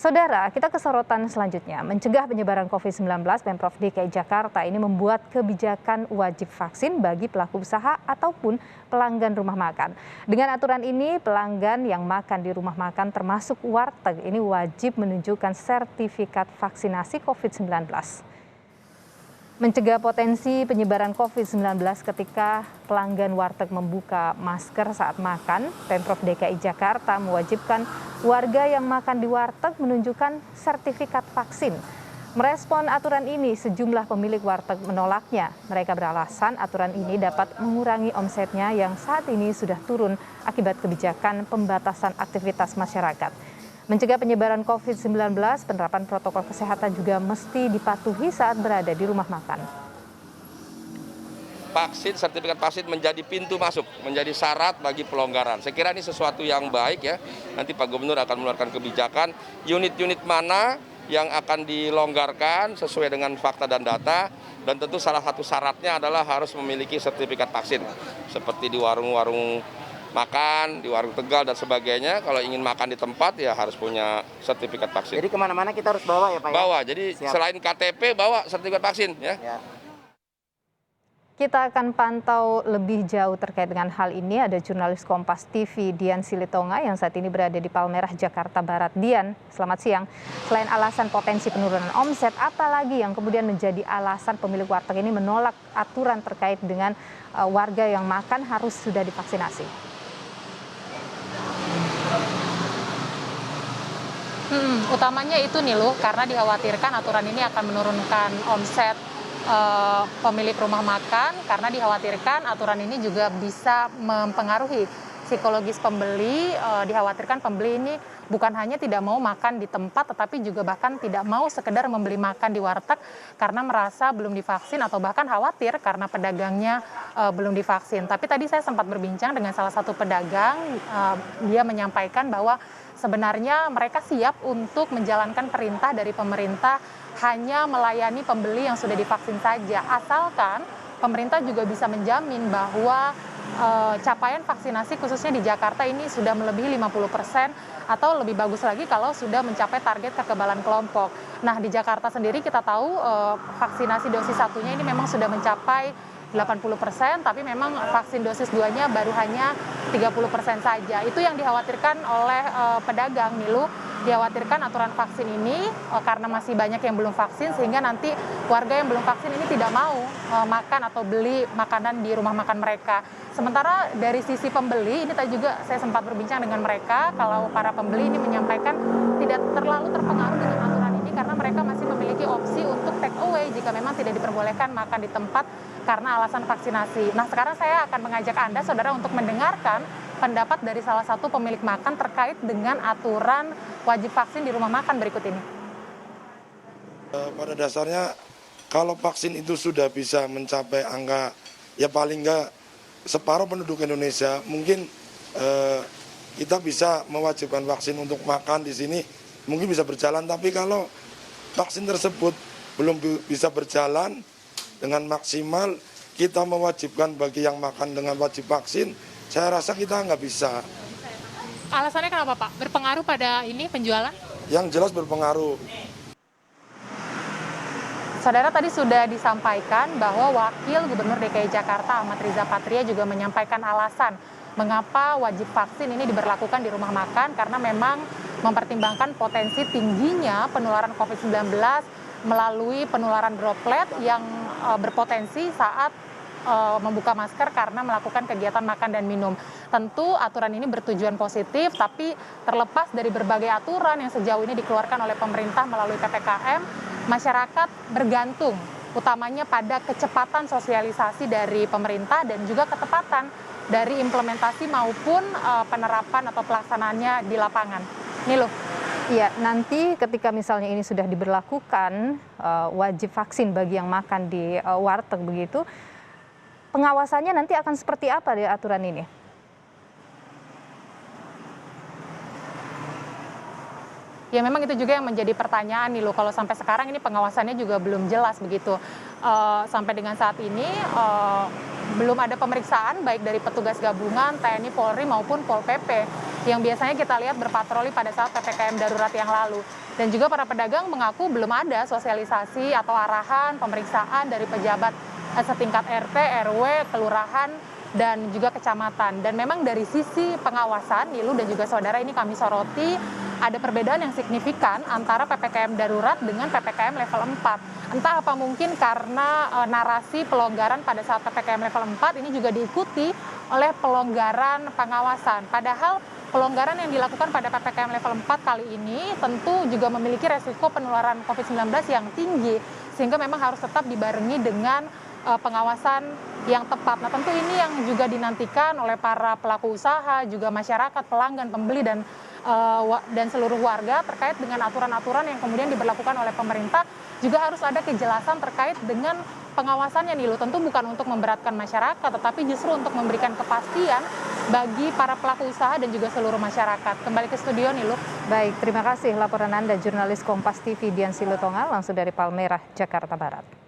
Saudara, kita ke sorotan selanjutnya. Mencegah penyebaran COVID-19, Pemprov DKI Jakarta ini membuat kebijakan wajib vaksin bagi pelaku usaha ataupun pelanggan rumah makan. Dengan aturan ini, pelanggan yang makan di rumah makan termasuk warteg ini wajib menunjukkan sertifikat vaksinasi COVID-19. Mencegah potensi penyebaran COVID-19 ketika pelanggan warteg membuka masker saat makan, Pemprov DKI Jakarta mewajibkan warga yang makan di warteg menunjukkan sertifikat vaksin. Merespon aturan ini, sejumlah pemilik warteg menolaknya. Mereka beralasan aturan ini dapat mengurangi omsetnya yang saat ini sudah turun akibat kebijakan pembatasan aktivitas masyarakat. Mencegah penyebaran COVID-19, penerapan protokol kesehatan juga mesti dipatuhi saat berada di rumah makan. Vaksin, sertifikat vaksin menjadi pintu masuk, menjadi syarat bagi pelonggaran. Saya kira ini sesuatu yang baik ya. Nanti Pak Gubernur akan mengeluarkan kebijakan unit-unit mana yang akan dilonggarkan sesuai dengan fakta dan data. Dan tentu salah satu syaratnya adalah harus memiliki sertifikat vaksin. Seperti di warung-warung makan, di warung Tegal dan sebagainya, kalau ingin makan di tempat ya harus punya sertifikat vaksin. Jadi kemana-mana kita harus bawa ya Pak? Bawa, jadi Siap. Selain KTP bawa sertifikat vaksin ya. Kita akan pantau lebih jauh terkait dengan hal ini. Ada jurnalis Kompas TV Dian Silitonga yang saat ini berada di Palmerah, Jakarta Barat. Dian, selamat siang. Selain alasan potensi penurunan omset, apalagi yang kemudian menjadi alasan pemilik warteg ini menolak aturan terkait dengan warga yang makan harus sudah divaksinasi? Utamanya itu nih loh, karena dikhawatirkan aturan ini akan menurunkan omset pemilik rumah makan, karena dikhawatirkan aturan ini juga bisa mempengaruhi psikologis pembeli. Dikhawatirkan pembeli ini bukan hanya tidak mau makan di tempat, tetapi juga bahkan tidak mau sekedar membeli makan di warteg karena merasa belum divaksin atau bahkan khawatir karena pedagangnya belum divaksin. Tapi tadi saya sempat berbincang dengan salah satu pedagang, dia menyampaikan bahwa sebenarnya mereka siap untuk menjalankan perintah dari pemerintah hanya melayani pembeli yang sudah divaksin saja, asalkan pemerintah juga bisa menjamin bahwa capaian vaksinasi khususnya di Jakarta ini sudah melebihi 50% atau lebih bagus lagi kalau sudah mencapai target kekebalan kelompok. Nah, di Jakarta sendiri kita tahu vaksinasi dosis satunya ini memang sudah mencapai 80%, tapi memang vaksin dosis 2-nya baru hanya 30% saja. Itu yang dikhawatirkan oleh pedagang, Nilu. Dikhawatirkan aturan vaksin ini karena masih banyak yang belum vaksin, sehingga nanti warga yang belum vaksin ini tidak mau makan atau beli makanan di rumah makan mereka. Sementara dari sisi pembeli, ini tadi juga saya sempat berbincang dengan mereka, kalau para pembeli ini menyampaikan tidak terlalu terpengaruh dengan aturan ini karena mereka masih memiliki opsi untuk take away jika memang tidak diperbolehkan makan di tempat karena alasan vaksinasi. Nah, sekarang saya akan mengajak Anda, saudara, untuk mendengarkan pendapat dari salah satu pemilik makan terkait dengan aturan wajib vaksin di rumah makan berikut ini. Pada dasarnya, kalau vaksin itu sudah bisa mencapai angka, ya paling nggak separuh penduduk Indonesia, mungkin kita bisa mewajibkan vaksin untuk makan di sini, mungkin bisa berjalan. Tapi kalau vaksin tersebut belum bisa berjalan dengan maksimal, kita mewajibkan bagi yang makan dengan wajib vaksin, saya rasa kita nggak bisa. Alasannya kenapa, Pak? Berpengaruh pada ini penjualan? Yang jelas berpengaruh. Saudara, tadi sudah disampaikan bahwa Wakil Gubernur DKI Jakarta Ahmad Riza Patria juga menyampaikan alasan mengapa wajib vaksin ini diberlakukan di rumah makan, karena memang mempertimbangkan potensi tingginya penularan COVID-19 melalui penularan droplet yang berpotensi saat membuka masker karena melakukan kegiatan makan dan minum. Tentu aturan ini bertujuan positif, tapi terlepas dari berbagai aturan yang sejauh ini dikeluarkan oleh pemerintah melalui PPKM, masyarakat bergantung utamanya pada kecepatan sosialisasi dari pemerintah dan juga ketepatan dari implementasi maupun penerapan atau pelaksanaannya di lapangan. Nilu. Iya, nanti ketika misalnya ini sudah diberlakukan wajib vaksin bagi yang makan di warteg begitu, pengawasannya nanti akan seperti apa di aturan ini? Ya, memang itu juga yang menjadi pertanyaan nih loh. Kalau sampai sekarang ini pengawasannya juga belum jelas begitu. Sampai dengan saat ini belum ada pemeriksaan baik dari petugas gabungan, TNI, Polri maupun Pol PP yang biasanya kita lihat berpatroli pada saat PPKM darurat yang lalu. Dan juga para pedagang mengaku belum ada sosialisasi atau arahan pemeriksaan dari pejabat setingkat RT, RW, kelurahan, dan juga kecamatan. Dan memang dari sisi pengawasan, Nilu dan juga saudara, ini kami soroti ada perbedaan yang signifikan antara PPKM darurat dengan PPKM level 4. Entah apa mungkin karena narasi pelonggaran pada saat PPKM level 4 ini juga diikuti oleh pelonggaran pengawasan. Padahal pelonggaran yang dilakukan pada PPKM level 4 kali ini tentu juga memiliki resiko penularan COVID-19 yang tinggi, sehingga memang harus tetap dibarengi dengan pengawasan yang tepat. Nah, tentu ini yang juga dinantikan oleh para pelaku usaha, juga masyarakat, pelanggan, pembeli, dan seluruh warga terkait dengan aturan-aturan yang kemudian diberlakukan oleh pemerintah. Juga harus ada kejelasan terkait dengan pengawasannya, Nilu. Tentu bukan untuk memberatkan masyarakat, tetapi justru untuk memberikan kepastian bagi para pelaku usaha dan juga seluruh masyarakat. Kembali ke studio, Nilu. Baik, terima kasih laporan Anda, jurnalis Kompas TV Dian Silutonga langsung dari Palmerah, Jakarta Barat.